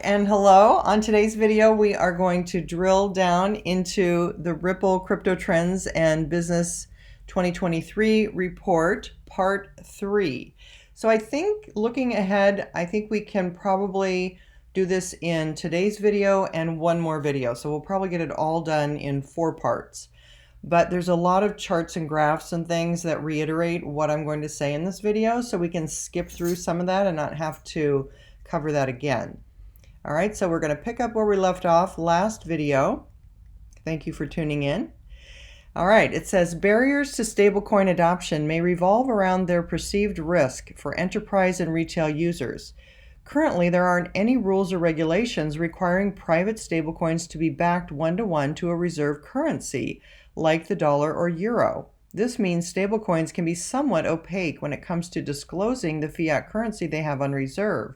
And hello, on today's video we are going to drill down into the Ripple Crypto Trends and Business 2023 report, part 3. So I think looking ahead, I think we can probably do this in today's video and one more video. So we'll probably get it all done in 4 parts. But there's a lot of charts and graphs and things that reiterate what I'm going to say in this video, so we can skip through some of that and not have to cover that again. All right, so we're going to pick up where we left off last video. Thank you for tuning in. All right, it says barriers to stablecoin adoption may revolve around their perceived risk for enterprise and retail users. Currently, there aren't any rules or regulations requiring private stablecoins to be backed one-to-one to a reserve currency, like the dollar or euro. This means stablecoins can be somewhat opaque when it comes to disclosing the fiat currency they have on reserve.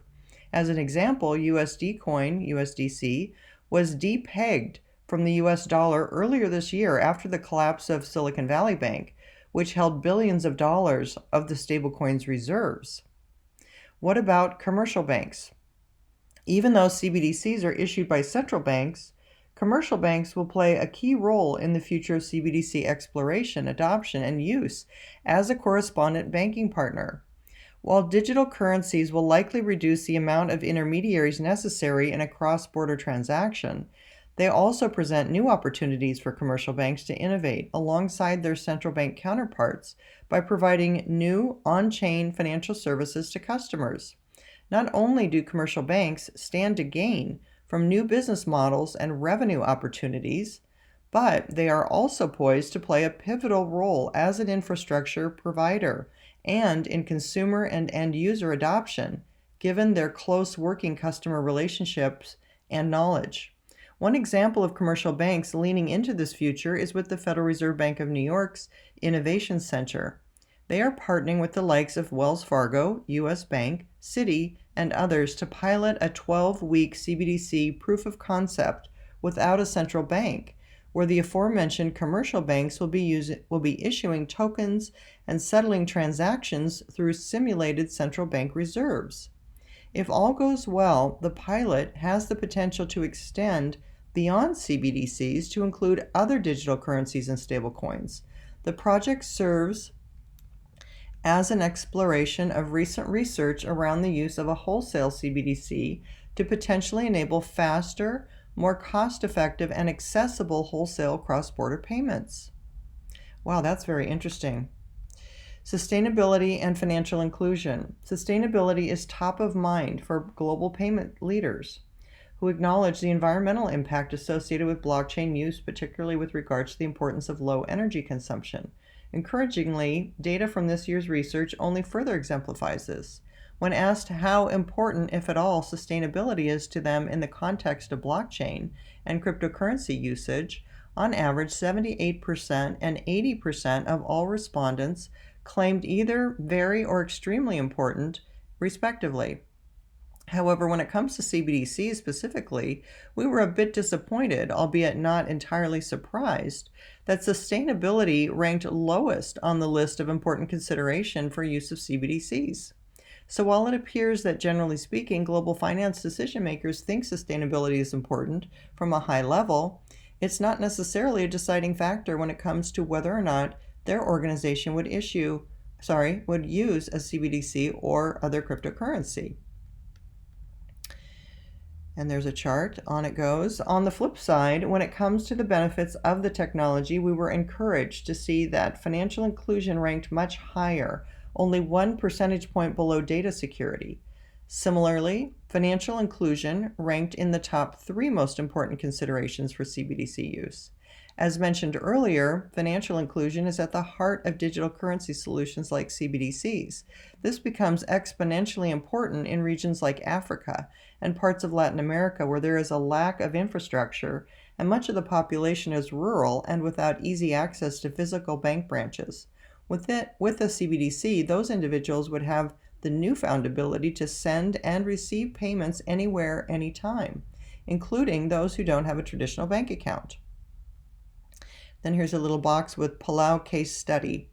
As an example, USD coin, USDC, was depegged from the US dollar earlier this year after the collapse of Silicon Valley Bank, which held billions of dollars of the stablecoin's reserves. What about commercial banks? Even though CBDCs are issued by central banks, commercial banks will play a key role in the future of CBDC exploration, adoption, and use as a correspondent banking partner. While digital currencies will likely reduce the amount of intermediaries necessary in a cross-border transaction, they also present new opportunities for commercial banks to innovate alongside their central bank counterparts by providing new on-chain financial services to customers. Not only do commercial banks stand to gain from new business models and revenue opportunities, but they are also poised to play a pivotal role as an infrastructure provider and in consumer and end-user adoption, given their close working customer relationships and knowledge. One example of commercial banks leaning into this future is with the Federal Reserve Bank of New York's Innovation Center. They are partnering with the likes of Wells Fargo, US Bank, Citi, and others to pilot a 12-week CBDC proof of concept without a central bank, where the aforementioned commercial banks will be issuing tokens and settling transactions through simulated central bank reserves. If all goes well, the pilot has the potential to extend beyond CBDCs to include other digital currencies and stablecoins. The project serves as an exploration of recent research around the use of a wholesale CBDC to potentially enable faster, more cost-effective and accessible wholesale cross-border payments. Wow, that's very interesting. Sustainability and financial inclusion. Sustainability is top of mind for global payment leaders who acknowledge the environmental impact associated with blockchain use, particularly with regards to the importance of low energy consumption. Encouragingly, data from this year's research only further exemplifies this. When asked how important, if at all, sustainability is to them in the context of blockchain and cryptocurrency usage, on average 78% and 80% of all respondents claimed either very or extremely important, respectively. However, when it comes to CBDCs specifically, we were a bit disappointed, albeit not entirely surprised, that sustainability ranked lowest on the list of important consideration for use of CBDCs. So while it appears that generally speaking, global finance decision makers think sustainability is important from a high level, it's not necessarily a deciding factor when it comes to whether or not their organization would use a CBDC or other cryptocurrency. And there's a chart, on it goes. On the flip side, when it comes to the benefits of the technology, we were encouraged to see that financial inclusion ranked much higher, only 1 percentage point below data security. Similarly, financial inclusion ranked in the top 3 most important considerations for CBDC use. As mentioned earlier, financial inclusion is at the heart of digital currency solutions like CBDCs. This becomes exponentially important in regions like Africa and parts of Latin America where there is a lack of infrastructure and much of the population is rural and without easy access to physical bank branches. With a CBDC, those individuals would have the newfound ability to send and receive payments anywhere, anytime, including those who don't have a traditional bank account. Then here's a little box with Palau case study.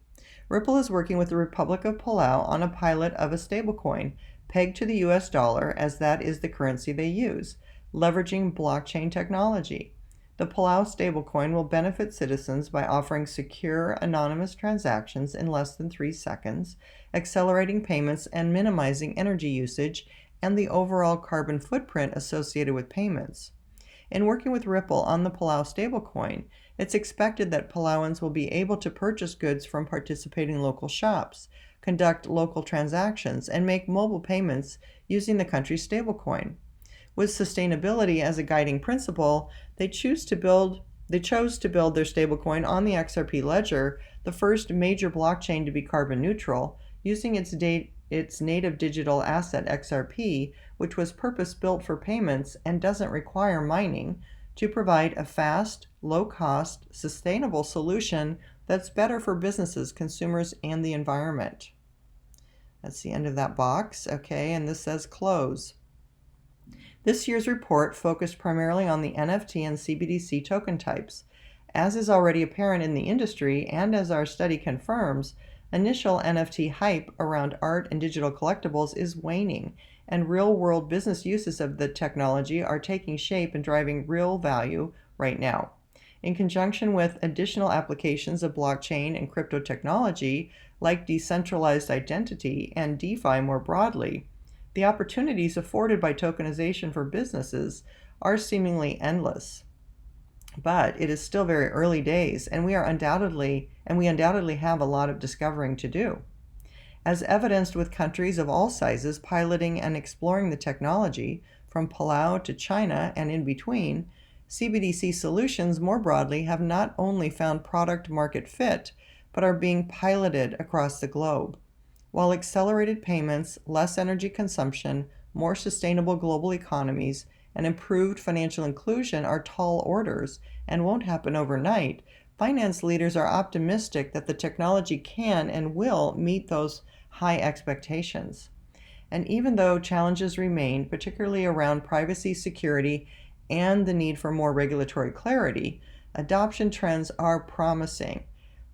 Ripple is working with the Republic of Palau on a pilot of a stablecoin pegged to the US dollar as that is the currency they use, leveraging blockchain technology. The Palau stablecoin will benefit citizens by offering secure, anonymous transactions in less than 3 seconds, accelerating payments and minimizing energy usage and the overall carbon footprint associated with payments. In working with Ripple on the Palau stablecoin, it's expected that Palauans will be able to purchase goods from participating local shops, conduct local transactions, and make mobile payments using the country's stablecoin. With sustainability as a guiding principle, they chose to build their stablecoin on the XRP ledger, the first major blockchain to be carbon neutral, using its native digital asset XRP, which was purpose-built for payments and doesn't require mining, to provide a fast, low-cost, sustainable solution that's better for businesses, consumers, and the environment. That's the end of that box. Okay, and this says close. This year's report focused primarily on the NFT and CBDC token types. As is already apparent in the industry, and as our study confirms, initial NFT hype around art and digital collectibles is waning, and real-world business uses of the technology are taking shape and driving real value right now. In conjunction with additional applications of blockchain and crypto technology, like decentralized identity and DeFi more broadly, the opportunities afforded by tokenization for businesses are seemingly endless. But it is still very early days, and we undoubtedly have a lot of discovering to do. As evidenced with countries of all sizes piloting and exploring the technology, from Palau to China and in between, CBDC solutions more broadly have not only found product market fit, but are being piloted across the globe. While accelerated payments, less energy consumption, more sustainable global economies, and improved financial inclusion are tall orders and won't happen overnight, finance leaders are optimistic that the technology can and will meet those high expectations. And even though challenges remain, particularly around privacy, security, and the need for more regulatory clarity, adoption trends are promising.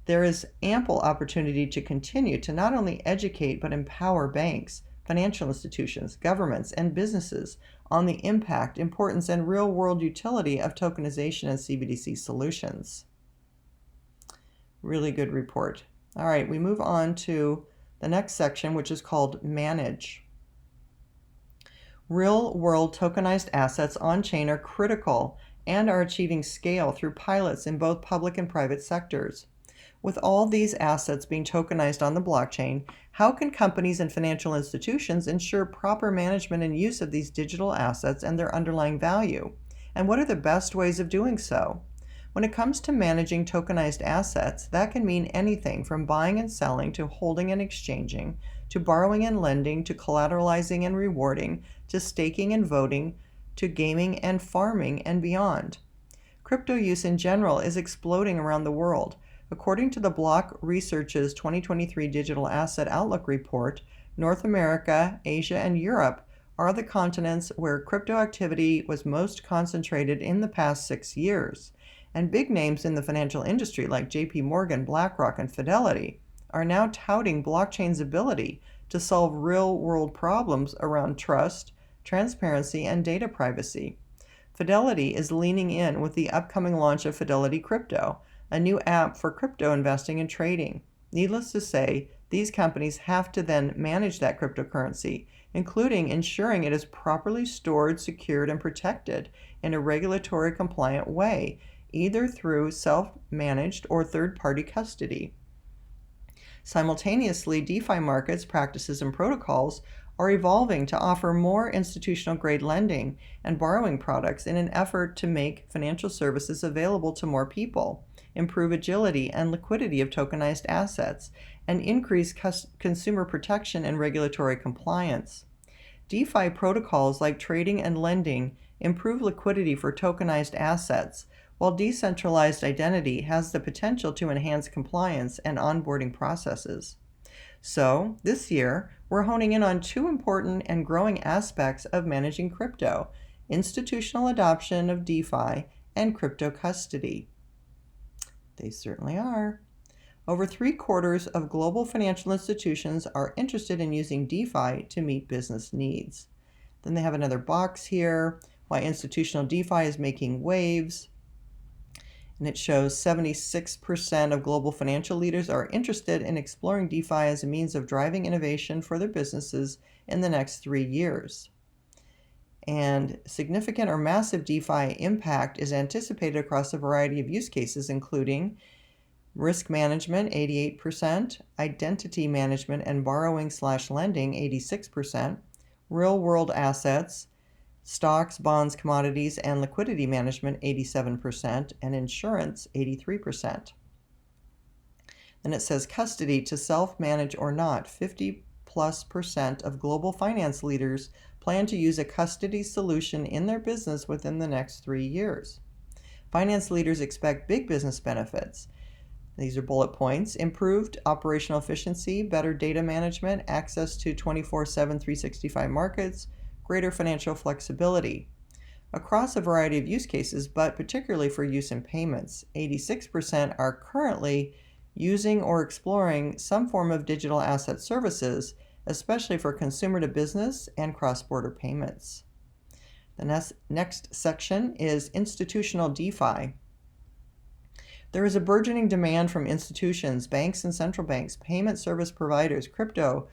There is ample opportunity to continue to not only educate but empower banks, financial institutions, governments, and businesses on the impact, importance, and real-world utility of tokenization and CBDC solutions. Really good report. All right, we move on to the next section, which is called Manage. Real-world tokenized assets on-chain are critical and are achieving scale through pilots in both public and private sectors. With all these assets being tokenized on the blockchain, how can companies and financial institutions ensure proper management and use of these digital assets and their underlying value? And what are the best ways of doing so? When it comes to managing tokenized assets, that can mean anything from buying and selling to holding and exchanging, to borrowing and lending, to collateralizing and rewarding, to staking and voting, to gaming and farming and beyond. Crypto use in general is exploding around the world. According to the Block Research's 2023 Digital Asset Outlook report, North America, Asia, and Europe are the continents where crypto activity was most concentrated in the past 6 years. And big names in the financial industry like JP Morgan, BlackRock, and Fidelity are now touting blockchain's ability to solve real-world problems around trust, transparency, and data privacy. Fidelity is leaning in with the upcoming launch of Fidelity Crypto, a new app for crypto investing and trading. Needless to say, these companies have to then manage that cryptocurrency, including ensuring it is properly stored, secured, and protected in a regulatory compliant way, either through self-managed or third-party custody. Simultaneously, DeFi markets, practices, and protocols are evolving to offer more institutional-grade lending and borrowing products in an effort to make financial services available to more people, improve agility and liquidity of tokenized assets, and increase consumer protection and regulatory compliance. DeFi protocols like trading and lending improve liquidity for tokenized assets, while decentralized identity has the potential to enhance compliance and onboarding processes. So, this year, we're honing in on two important and growing aspects of managing crypto: institutional adoption of DeFi and crypto custody. They certainly are. Over 3/4 of global financial institutions are interested in using DeFi to meet business needs. Then they have another box here, why institutional DeFi is making waves. And it shows 76% of global financial leaders are interested in exploring DeFi as a means of driving innovation for their businesses in the next 3 years. And significant or massive DeFi impact is anticipated across a variety of use cases, including risk management, 88%, identity management and borrowing/lending, 86%, real-world assets, stocks, bonds, commodities, and liquidity management, 87%, and insurance, 83%. Then it says custody, to self-manage or not, 50+% of global finance leaders plan to use a custody solution in their business within the next 3 years. Finance leaders expect big business benefits. These are bullet points: improved operational efficiency, better data management, access to 24/7, 365 markets, greater financial flexibility. Across a variety of use cases, but particularly for use in payments, 86% are currently using or exploring some form of digital asset services, especially for consumer to business and cross-border payments. The next section is institutional DeFi. There is a burgeoning demand from institutions, banks and central banks, payment service providers, crypto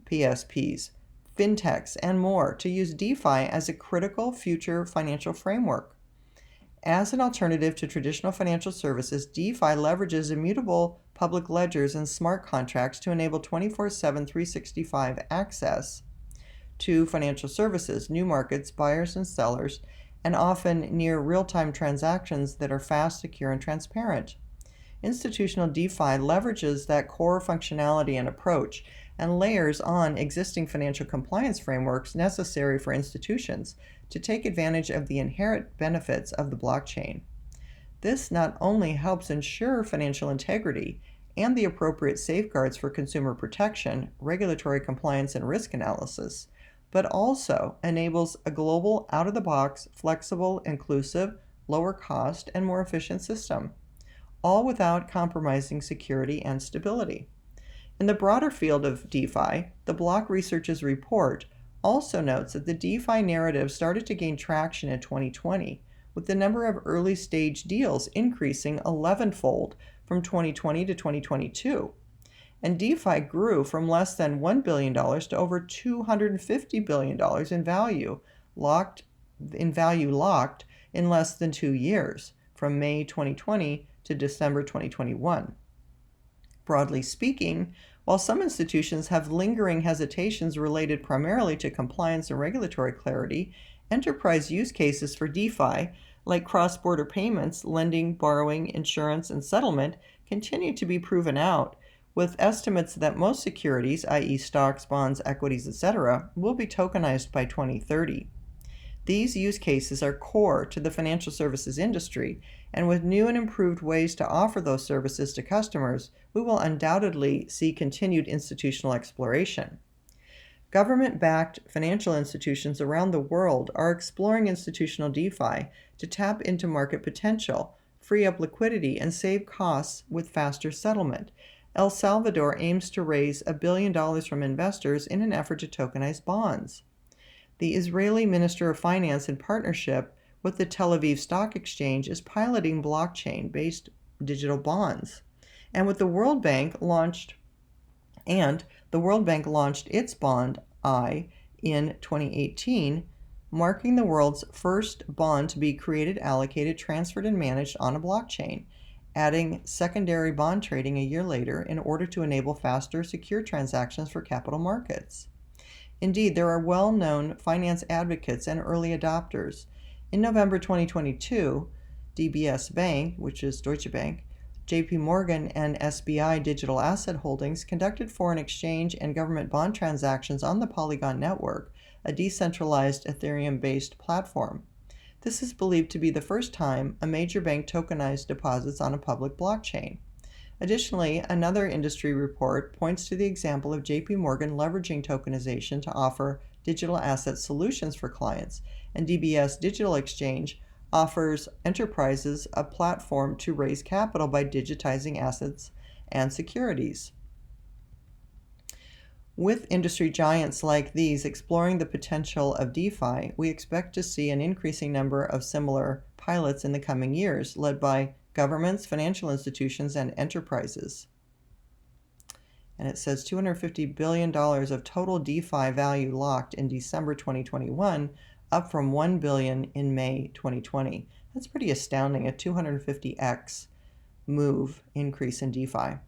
PSPs, fintechs, and more to use DeFi as a critical future financial framework. As an alternative to traditional financial services, DeFi leverages immutable public ledgers and smart contracts to enable 24/7, 365 access to financial services, new markets, buyers and sellers, and often near real-time transactions that are fast, secure, and transparent. Institutional DeFi leverages that core functionality and approach and layers on existing financial compliance frameworks necessary for institutions to take advantage of the inherent benefits of the blockchain. This not only helps ensure financial integrity and the appropriate safeguards for consumer protection, regulatory compliance, and risk analysis, but also enables a global, out-of-the-box, flexible, inclusive, lower cost, and more efficient system, all without compromising security and stability. In the broader field of DeFi, the Block Research's report also notes that the DeFi narrative started to gain traction in 2020, with the number of early-stage deals increasing 11-fold from 2020 to 2022. And DeFi grew from less than $1 billion to over $250 billion in value locked in less than 2 years, from May 2020 to December 2021. Broadly speaking, while some institutions have lingering hesitations related primarily to compliance and regulatory clarity, enterprise use cases for DeFi, like cross-border payments, lending, borrowing, insurance, and settlement, continue to be proven out, with estimates that most securities, i.e. stocks, bonds, equities, etc., will be tokenized by 2030. These use cases are core to the financial services industry, and with new and improved ways to offer those services to customers, we will undoubtedly see continued institutional exploration. Government-backed financial institutions around the world are exploring institutional DeFi to tap into market potential, free up liquidity, and save costs with faster settlement. El Salvador aims to raise $1 billion from investors in an effort to tokenize bonds. The Israeli Minister of Finance, in partnership with the Tel Aviv Stock Exchange, is piloting blockchain-based digital bonds. And the World Bank launched its bond I in 2018, marking the world's first bond to be created, allocated, transferred, and managed on a blockchain, adding secondary bond trading a year later in order to enable faster, secure transactions for capital markets. Indeed, there are well-known finance advocates and early adopters. In November 2022, DBS Bank, which is Deutsche Bank, JP Morgan, and SBI Digital Asset Holdings conducted foreign exchange and government bond transactions on the Polygon network, a decentralized Ethereum-based platform. This is believed to be the first time a major bank tokenized deposits on a public blockchain. Additionally, another industry report points to the example of JP Morgan leveraging tokenization to offer digital asset solutions for clients, and DBS Digital Exchange offers enterprises a platform to raise capital by digitizing assets and securities. With industry giants like these exploring the potential of DeFi, we expect to see an increasing number of similar pilots in the coming years, led by governments, financial institutions, and enterprises. And it says $250 billion of total DeFi value locked in December 2021, up from $1 billion in May 2020. That's pretty astounding, a 250x increase in DeFi.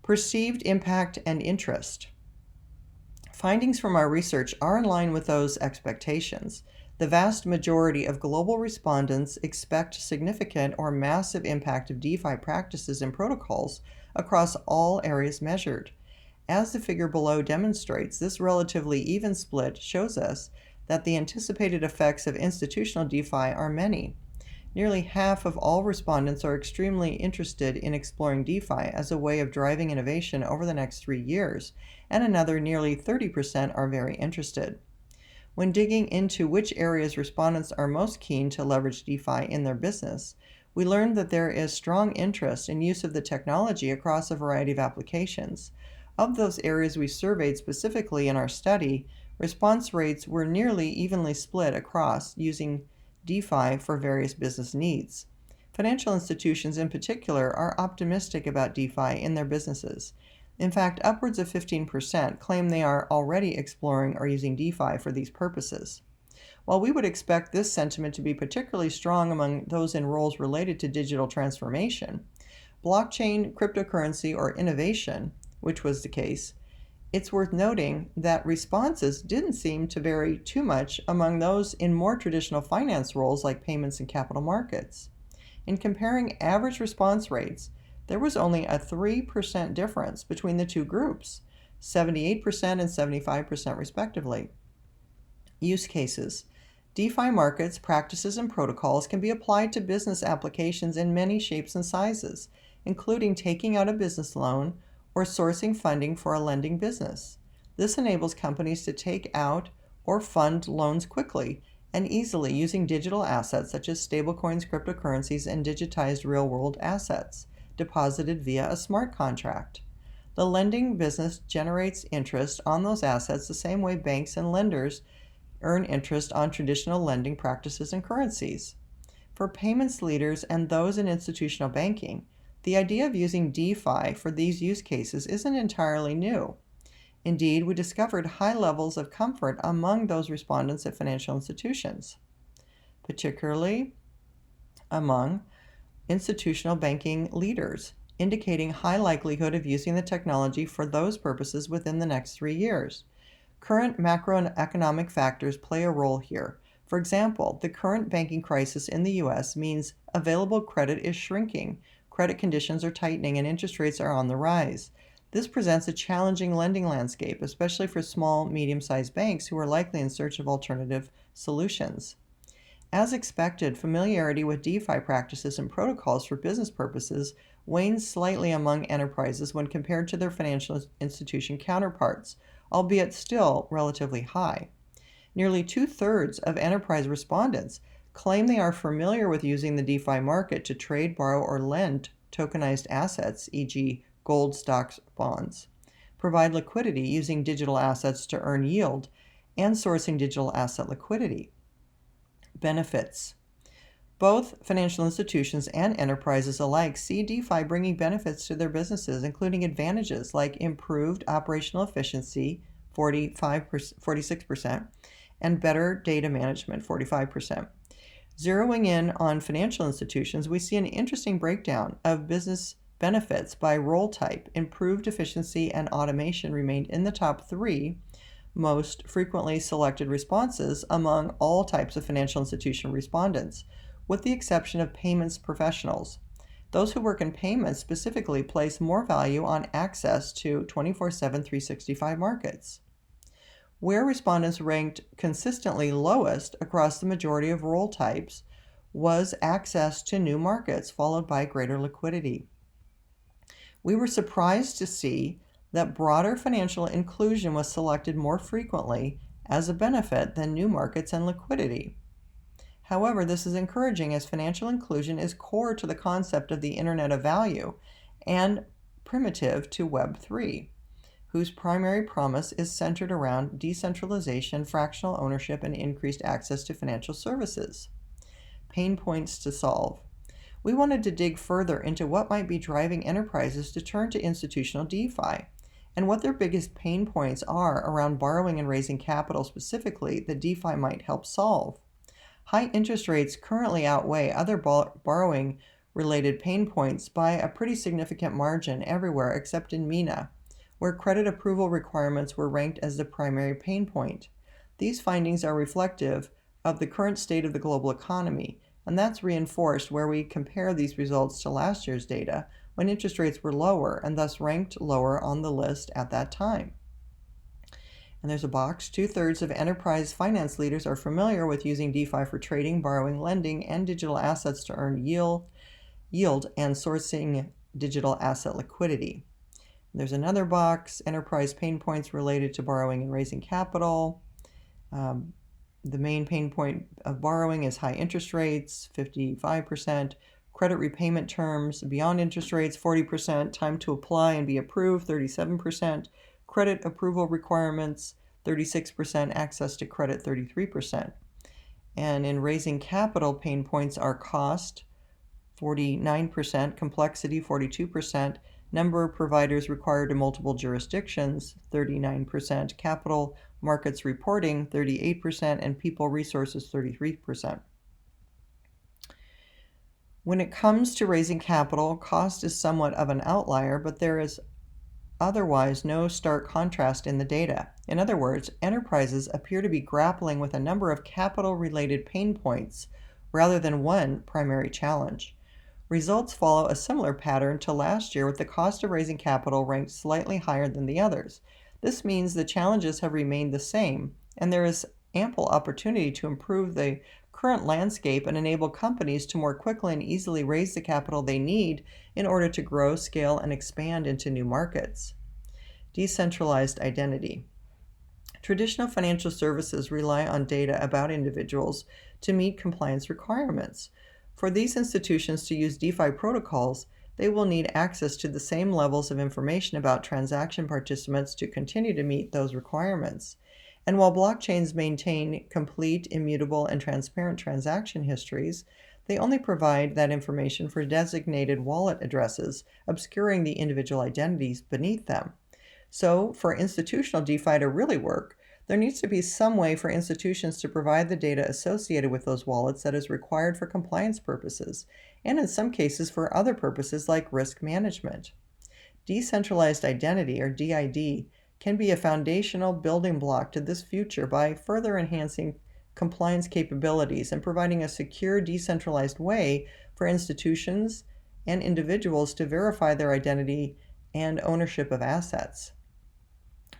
Perceived impact and interest. Findings from our research are in line with those expectations. The vast majority of global respondents expect significant or massive impact of DeFi practices and protocols across all areas measured. As the figure below demonstrates, this relatively even split shows us that the anticipated effects of institutional DeFi are many. Nearly half of all respondents are extremely interested in exploring DeFi as a way of driving innovation over the next 3 years, and another nearly 30% are very interested. When digging into which areas respondents are most keen to leverage DeFi in their business, we learned that there is strong interest in use of the technology across a variety of applications. Of those areas we surveyed specifically in our study, response rates were nearly evenly split across using DeFi for various business needs. Financial institutions in particular are optimistic about DeFi in their businesses. In fact, upwards of 15% claim they are already exploring or using DeFi for these purposes. While we would expect this sentiment to be particularly strong among those in roles related to digital transformation, blockchain, cryptocurrency, or innovation, which was the case, it's worth noting that responses didn't seem to vary too much among those in more traditional finance roles like payments and capital markets. In comparing average response rates, there was only a 3% difference between the two groups, 78% and 75% respectively. Use cases. DeFi markets, practices, and protocols can be applied to business applications in many shapes and sizes, including taking out a business loan or sourcing funding for a lending business. This enables companies to take out or fund loans quickly and easily using digital assets such as stablecoins, cryptocurrencies, and digitized real-world assets, deposited via a smart contract. The lending business generates interest on those assets the same way banks and lenders earn interest on traditional lending practices and currencies. For payments leaders and those in institutional banking, the idea of using DeFi for these use cases isn't entirely new. Indeed, we discovered high levels of comfort among those respondents at financial institutions, particularly among institutional banking leaders, indicating high likelihood of using the technology for those purposes within the next 3 years. Current macroeconomic factors play a role here. For example, the current banking crisis in the U.S. means available credit is shrinking, credit conditions are tightening, and interest rates are on the rise. This presents a challenging lending landscape, especially for small, medium-sized banks who are likely in search of alternative solutions. As expected, familiarity with DeFi practices and protocols for business purposes wanes slightly among enterprises when compared to their financial institution counterparts, albeit still relatively high. Nearly 2/3 of enterprise respondents claim they are familiar with using the DeFi market to trade, borrow, or lend tokenized assets, e.g. gold, stocks, bonds, provide liquidity using digital assets to earn yield, and sourcing digital asset liquidity. Benefits. Both financial institutions and enterprises alike see DeFi bringing benefits to their businesses, including advantages like improved operational efficiency, 46%, and better data management, 45%. Zeroing in on financial institutions, we see an interesting breakdown of business benefits by role type. Improved efficiency and automation remained in the top 3 most frequently selected responses among all types of financial institution respondents, with the exception of payments professionals. Those who work in payments specifically place more value on access to 24/7, 365 markets. Where respondents ranked consistently lowest across the majority of role types was access to new markets, followed by greater liquidity. We were surprised to see that broader financial inclusion was selected more frequently as a benefit than new markets and liquidity. However, this is encouraging as financial inclusion is core to the concept of the Internet of Value, and primitive to Web 3, whose primary promise is centered around decentralization, fractional ownership, and increased access to financial services. Pain points to solve. We wanted to dig further into what might be driving enterprises to turn to institutional DeFi, and what their biggest pain points are around borrowing and raising capital specifically that DeFi might help solve. High interest rates currently outweigh other borrowing-related pain points by a pretty significant margin everywhere except in MENA, where credit approval requirements were ranked as the primary pain point. These findings are reflective of the current state of the global economy, and that's reinforced where we compare these results to last year's data, when interest rates were lower and thus ranked lower on the list at that time. And there's a box. 2/3 of enterprise finance leaders are familiar with using DeFi for trading, borrowing, lending, and digital assets to earn yield and sourcing digital asset liquidity. There's another box, enterprise pain points related to borrowing and raising capital. The main pain point of borrowing is high interest rates, 55%, credit repayment terms beyond interest rates, 40%, time to apply and be approved, 37%, credit approval requirements, 36%, access to credit, 33%. And in raising capital, pain points are cost, 49%, complexity, 42%, number of providers required in multiple jurisdictions, 39%, capital markets reporting, 38%, and people resources, 33%. When it comes to raising capital, cost is somewhat of an outlier, but there is otherwise no stark contrast in the data. In other words, enterprises appear to be grappling with a number of capital-related pain points rather than one primary challenge. Results follow a similar pattern to last year, with the cost of raising capital ranked slightly higher than the others. This means the challenges have remained the same, and there is ample opportunity to improve the current landscape and enable companies to more quickly and easily raise the capital they need in order to grow, scale, and expand into new markets. Decentralized identity. Traditional financial services rely on data about individuals to meet compliance requirements. For these institutions to use DeFi protocols, they will need access to the same levels of information about transaction participants to continue to meet those requirements. And while blockchains maintain complete, immutable, and transparent transaction histories, they only provide that information for designated wallet addresses, obscuring the individual identities beneath them. So, for institutional DeFi to really work, there needs to be some way for institutions to provide the data associated with those wallets that is required for compliance purposes, and in some cases for other purposes like risk management. Decentralized identity, or DID, can be a foundational building block to this future by further enhancing compliance capabilities and providing a secure, decentralized way for institutions and individuals to verify their identity and ownership of assets.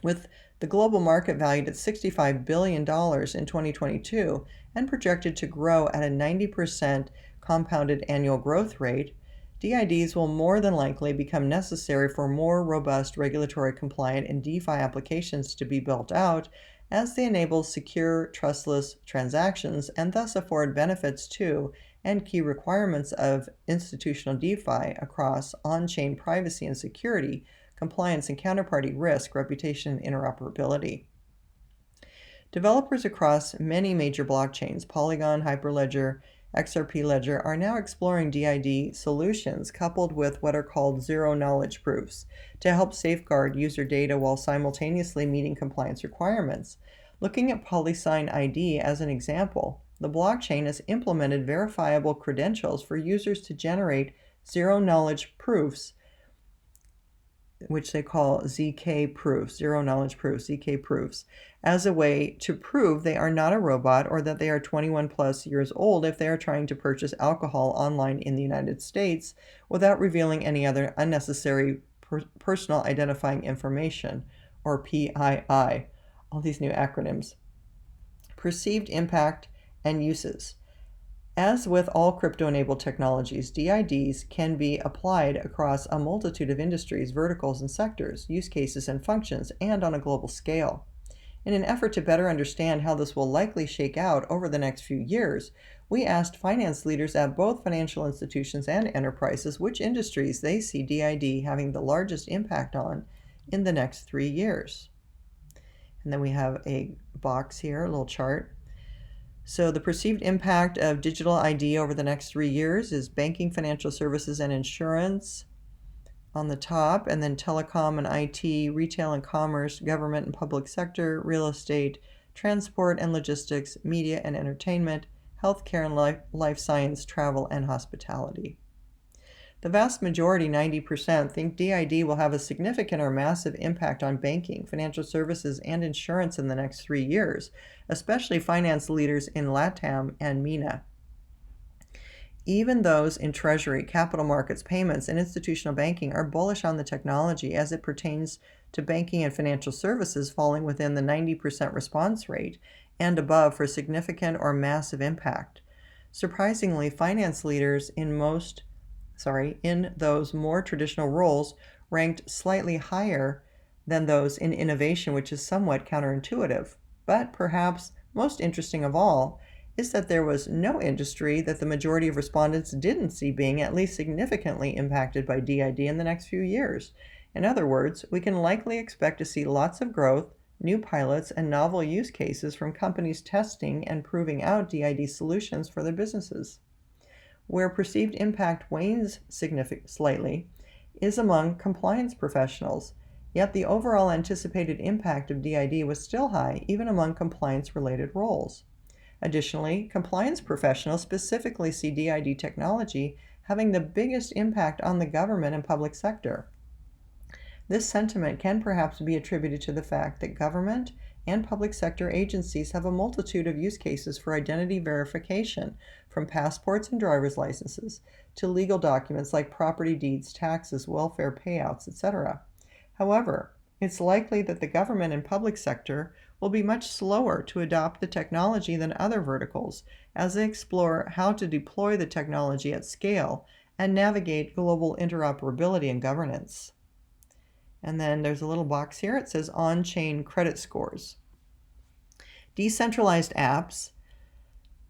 With the global market valued at $65 billion in 2022 and projected to grow at a 90% compounded annual growth rate, DIDs will more than likely become necessary for more robust regulatory compliant and DeFi applications to be built out, as they enable secure, trustless transactions and thus afford benefits to and key requirements of institutional DeFi across on-chain privacy and security, compliance and counterparty risk, reputation, and interoperability. Developers across many major blockchains, Polygon, Hyperledger, XRP Ledger, are now exploring DID solutions coupled with what are called zero-knowledge proofs to help safeguard user data while simultaneously meeting compliance requirements. Looking at PolySign ID as an example, the blockchain has implemented verifiable credentials for users to generate zero-knowledge proofs, which they call ZK proofs, zero-knowledge proofs, ZK proofs, as a way to prove they are not a robot or that they are 21 plus years old if they are trying to purchase alcohol online in the United States without revealing any other unnecessary personal identifying information, or PII, all these new acronyms. Perceived impact and uses. As with all crypto-enabled technologies, DIDs can be applied across a multitude of industries, verticals, and sectors, use cases, and functions, and on a global scale. In an effort to better understand how this will likely shake out over the next few years, we asked finance leaders at both financial institutions and enterprises which industries they see DID having the largest impact on in the next 3 years. And then we have a box here, a little chart. So the perceived impact of digital ID over the next 3 years is banking, financial services, and insurance on the top, and then telecom and IT, retail and commerce, government and public sector, real estate, transport and logistics, media and entertainment, healthcare and life science, travel, and hospitality. The vast majority, 90%, think DID will have a significant or massive impact on banking, financial services, and insurance in the next 3 years, especially finance leaders in LATAM and MENA. Even those in treasury, capital markets, payments, and institutional banking are bullish on the technology as it pertains to banking and financial services falling within the 90% response rate and above for significant or massive impact. Surprisingly, finance leaders in those more traditional roles ranked slightly higher than those in innovation, which is somewhat counterintuitive. But perhaps most interesting of all is that there was no industry that the majority of respondents didn't see being at least significantly impacted by DID in the next few years. In other words, we can likely expect to see lots of growth, new pilots, and novel use cases from companies testing and proving out DID solutions for their businesses. Where perceived impact wanes slightly is among compliance professionals, yet the overall anticipated impact of DID was still high even among compliance-related roles. Additionally, compliance professionals specifically see DID technology having the biggest impact on the government and public sector. This sentiment can perhaps be attributed to the fact that government and public sector agencies have a multitude of use cases for identity verification, from passports and driver's licenses to legal documents like property deeds, taxes, welfare payouts, etc. However, it's likely that the government and public sector will be much slower to adopt the technology than other verticals as they explore how to deploy the technology at scale and navigate global interoperability and governance. And then there's a little box here. It says on-chain credit scores. Decentralized apps,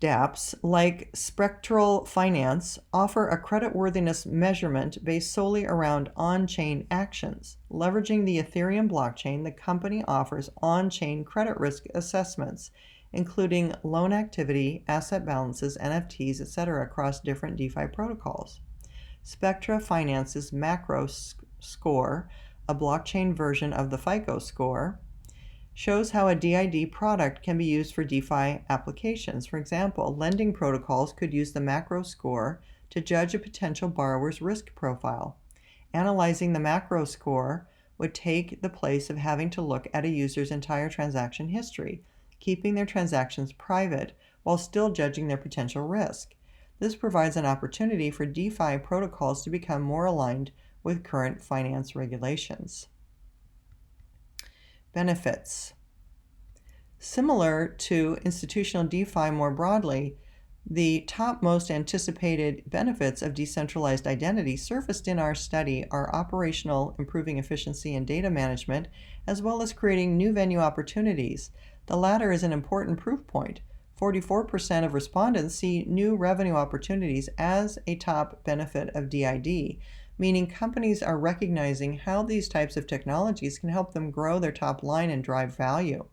dApps, like Spectral Finance, offer a creditworthiness measurement based solely around on-chain actions. Leveraging the Ethereum blockchain, the company offers on-chain credit risk assessments, including loan activity, asset balances, NFTs, etc., across different DeFi protocols. Spectra Finance's macro score, a blockchain version of the FICO score, shows how a DID product can be used for DeFi applications. For example, lending protocols could use the macro score to judge a potential borrower's risk profile. Analyzing the macro score would take the place of having to look at a user's entire transaction history, keeping their transactions private while still judging their potential risk. This provides an opportunity for DeFi protocols to become more aligned with current finance regulations. Benefits. Similar to institutional DeFi more broadly, the top most anticipated benefits of decentralized identity surfaced in our study are operational, improving efficiency and data management, as well as creating new venue opportunities. The latter is an important proof point. 44% of respondents see new revenue opportunities as a top benefit of DID, meaning companies are recognizing how these types of technologies can help them grow their top line and drive value.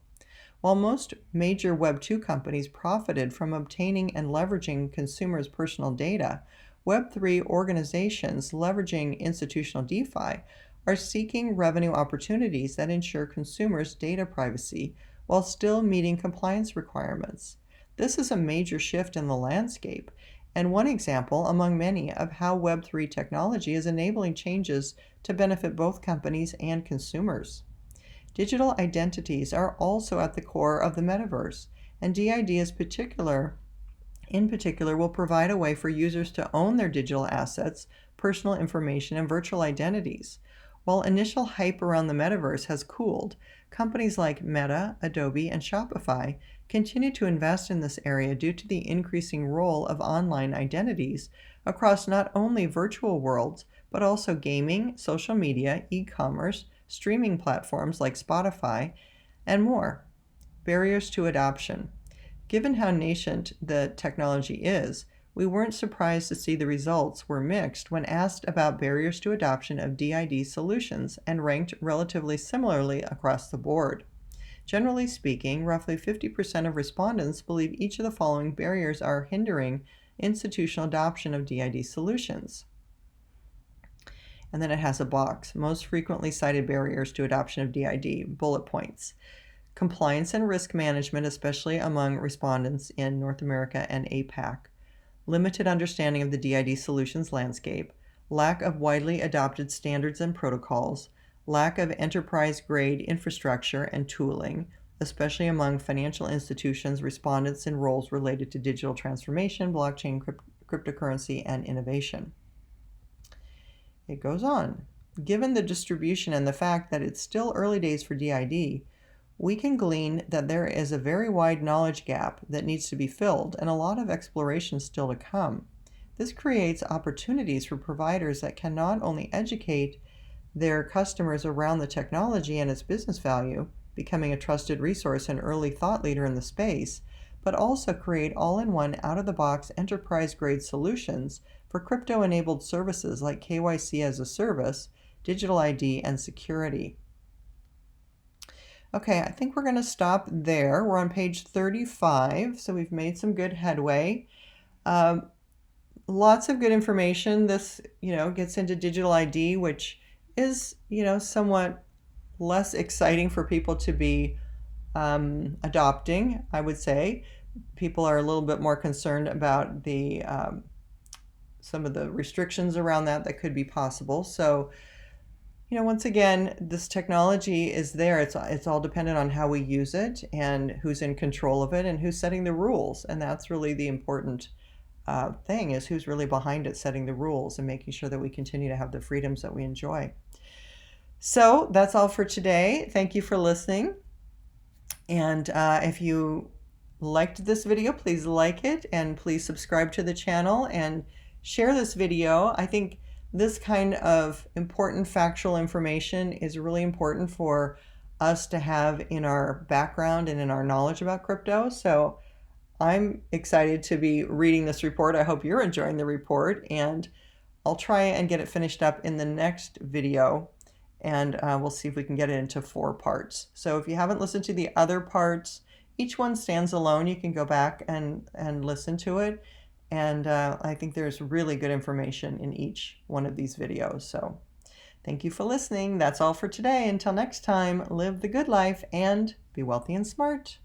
While most major Web 2 companies profited from obtaining and leveraging consumers' personal data, Web 3 organizations leveraging institutional DeFi are seeking revenue opportunities that ensure consumers' data privacy while still meeting compliance requirements. This is a major shift in the landscape, and one example among many of how Web 3 technology is enabling changes to benefit both companies and consumers. Digital identities are also at the core of the metaverse, and DID in particular will provide a way for users to own their digital assets, personal information, and virtual identities. While initial hype around the metaverse has cooled, companies like Meta, Adobe, and Shopify continue to invest in this area due to the increasing role of online identities across not only virtual worlds, but also gaming, social media, e-commerce, streaming platforms like Spotify, and more. Barriers to adoption. Given how nascent the technology is, we weren't surprised to see the results were mixed when asked about barriers to adoption of DID solutions and ranked relatively similarly across the board. Generally speaking, roughly 50% of respondents believe each of the following barriers are hindering institutional adoption of DID solutions. And then it has a box. Most frequently cited barriers to adoption of DID, bullet points. Compliance and risk management, especially among respondents in North America and APAC. Limited understanding of the DID solutions landscape. Lack of widely adopted standards and protocols. Lack of enterprise-grade infrastructure and tooling, especially among financial institutions, respondents in roles related to digital transformation, blockchain, cryptocurrency, and innovation. It goes on. Given the distribution and the fact that it's still early days for DID, we can glean that there is a very wide knowledge gap that needs to be filled and a lot of exploration still to come. This creates opportunities for providers that can not only educate their customers around the technology and its business value, becoming a trusted resource and early thought leader in the space, but also create all-in-one out-of-the-box enterprise-grade solutions for crypto-enabled services like KYC as a service, digital ID, and security. Okay, I think we're going to stop there. We're on page 35, so we've made some good headway. Lots of good information. This, gets into digital ID, which is, somewhat less exciting for people to be adopting, I would say. People are a little bit more concerned about the some of the restrictions around that could be possible. So, once again, this technology is there. It's all dependent on how we use it and who's in control of it and who's setting the rules. And that's really the important thing, is who's really behind it, setting the rules and making sure that we continue to have the freedoms that we enjoy. So that's all for today. Thank you for listening. And if you liked this video, please like it and please subscribe to the channel and share this video. I think this kind of important factual information is really important for us to have in our background and in our knowledge about crypto. So I'm excited to be reading this report. I hope you're enjoying the report, and I'll try and get it finished up in the next video, and we'll see if we can get it into 4 parts. So if you haven't listened to the other parts, each one stands alone. You can go back and listen to it. And I think there's really good information in each one of these videos. So thank you for listening. That's all for today. Until next time, live the good life and be wealthy and smart.